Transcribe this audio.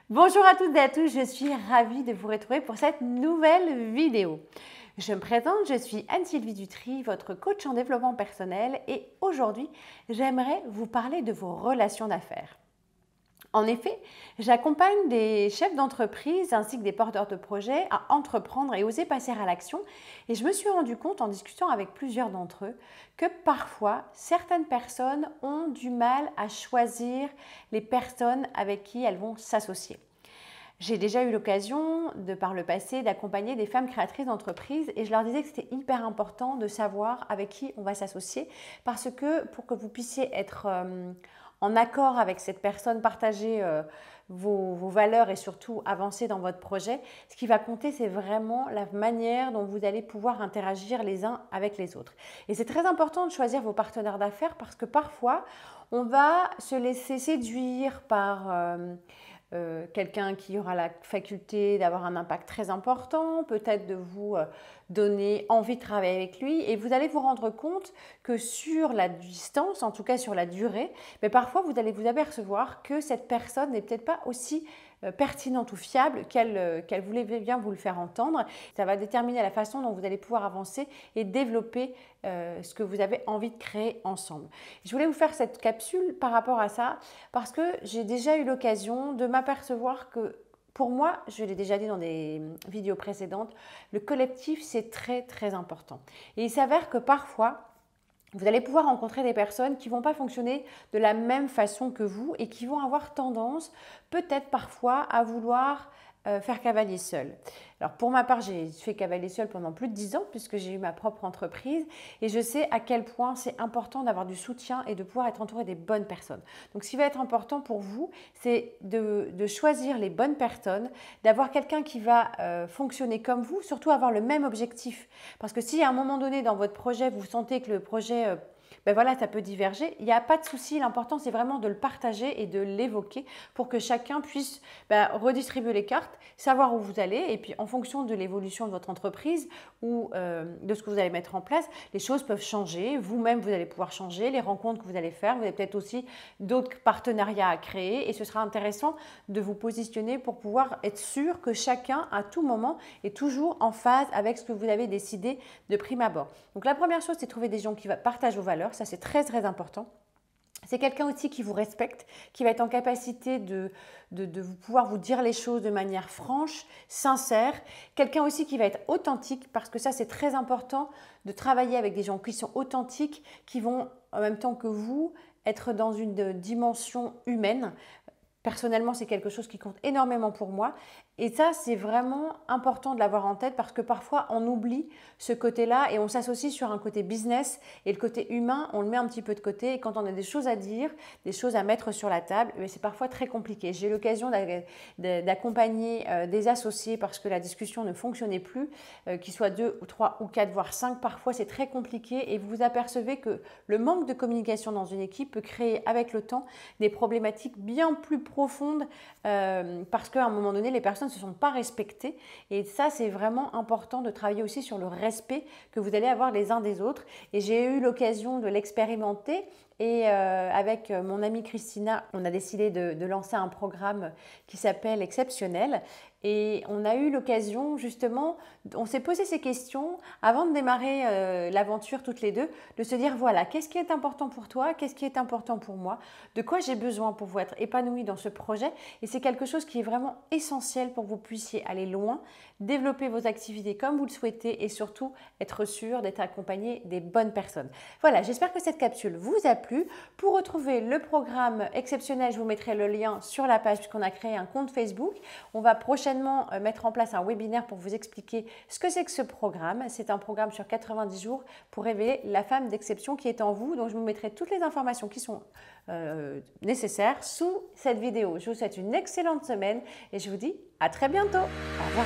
Bonjour à toutes et à tous, je suis ravie de vous retrouver pour cette nouvelle vidéo. Je me présente, je suis Anne-Sylvie Dutry, votre coach en développement personnel et aujourd'hui, j'aimerais vous parler de vos relations d'affaires. En effet, j'accompagne des chefs d'entreprise ainsi que des porteurs de projets à entreprendre et oser passer à l'action. Et je me suis rendu compte en discutant avec plusieurs d'entre eux que parfois, certaines personnes ont du mal à choisir les personnes avec qui elles vont s'associer. J'ai déjà eu l'occasion, de par le passé, d'accompagner des femmes créatrices d'entreprises et je leur disais que c'était hyper important de savoir avec qui on va s'associer parce que pour que vous puissiez être en accord avec cette personne, partager vos valeurs et surtout avancer dans votre projet, ce qui va compter, c'est vraiment la manière dont vous allez pouvoir interagir les uns avec les autres. Et c'est très important de choisir vos partenaires d'affaires parce que parfois, on va se laisser séduire par quelqu'un qui aura la faculté d'avoir un impact très important, peut-être de vous donner envie de travailler avec lui et vous allez vous rendre compte que sur la distance, en tout cas sur la durée, mais parfois vous allez vous apercevoir que cette personne n'est peut-être pas aussi pertinente ou fiable qu'elle voulait bien vous le faire entendre. Ça va déterminer la façon dont vous allez pouvoir avancer et développer ce que vous avez envie de créer ensemble. Je voulais vous faire cette capsule par rapport à ça parce que j'ai déjà eu l'occasion de m'apercevoir que pour moi, je l'ai déjà dit dans des vidéos précédentes, le collectif c'est très très important. Et il s'avère que parfois, vous allez pouvoir rencontrer des personnes qui ne vont pas fonctionner de la même façon que vous et qui vont avoir tendance peut-être parfois à vouloir faire cavalier seul. Alors pour ma part, j'ai fait cavalier seul pendant plus de 10 ans puisque j'ai eu ma propre entreprise et je sais à quel point c'est important d'avoir du soutien et de pouvoir être entouré des bonnes personnes. Donc ce qui va être important pour vous, c'est de choisir les bonnes personnes, d'avoir quelqu'un qui va fonctionner comme vous, surtout avoir le même objectif. Parce que si à un moment donné dans votre projet, vous sentez que le projet ben voilà, ça peut diverger. Il n'y a pas de souci. L'important, c'est vraiment de le partager et de l'évoquer pour que chacun puisse redistribuer les cartes, savoir où vous allez. Et puis, en fonction de l'évolution de votre entreprise ou de ce que vous allez mettre en place, les choses peuvent changer. Vous-même, vous allez pouvoir changer. Les rencontres que vous allez faire, vous avez peut-être aussi d'autres partenariats à créer. Et ce sera intéressant de vous positionner pour pouvoir être sûr que chacun, à tout moment, est toujours en phase avec ce que vous avez décidé de prime abord. Donc, la première chose, c'est de trouver des gens qui partagent vos valeurs. Ça, c'est très, très important. C'est quelqu'un aussi qui vous respecte, qui va être en capacité de pouvoir vous dire les choses de manière franche, sincère. Quelqu'un aussi qui va être authentique, parce que ça, c'est très important de travailler avec des gens qui sont authentiques, qui vont, en même temps que vous, être dans une dimension humaine. Personnellement, c'est quelque chose qui compte énormément pour moi. Et ça, c'est vraiment important de l'avoir en tête parce que parfois, on oublie ce côté-là et on s'associe sur un côté business et le côté humain, on le met un petit peu de côté. Et quand on a des choses à dire, des choses à mettre sur la table, c'est parfois très compliqué. J'ai eu l'occasion d'accompagner des associés parce que la discussion ne fonctionnait plus, qu'ils soient 2 ou 3 ou 4, voire 5. Parfois, c'est très compliqué et vous vous apercevez que le manque de communication dans une équipe peut créer avec le temps des problématiques bien plus profondes parce qu'à un moment donné, les personnes ne se sont pas respectées. Et ça, c'est vraiment important de travailler aussi sur le respect que vous allez avoir les uns des autres. Et j'ai eu l'occasion de l'expérimenter. Et avec mon amie Christina, on a décidé de lancer un programme qui s'appelle Exceptionnel. Et on a eu l'occasion justement, on s'est posé ces questions avant de démarrer l'aventure toutes les deux, de se dire voilà, qu'est-ce qui est important pour toi, qu'est-ce qui est important pour moi, de quoi j'ai besoin pour vous être épanoui dans ce projet. Et c'est quelque chose qui est vraiment essentiel pour que vous puissiez aller loin, développer vos activités comme vous le souhaitez et surtout être sûr d'être accompagné des bonnes personnes. Voilà, j'espère que cette capsule vous a plu. Pour retrouver le programme Exceptionnel, je vous mettrai le lien sur la page puisqu'on a créé un compte Facebook. On va prochainement mettre en place un webinaire pour vous expliquer ce que c'est que ce programme. C'est un programme sur 90 jours pour révéler la femme d'exception qui est en vous. Donc, je vous mettrai toutes les informations qui sont nécessaires sous cette vidéo. Je vous souhaite une excellente semaine et je vous dis à très bientôt. Au revoir.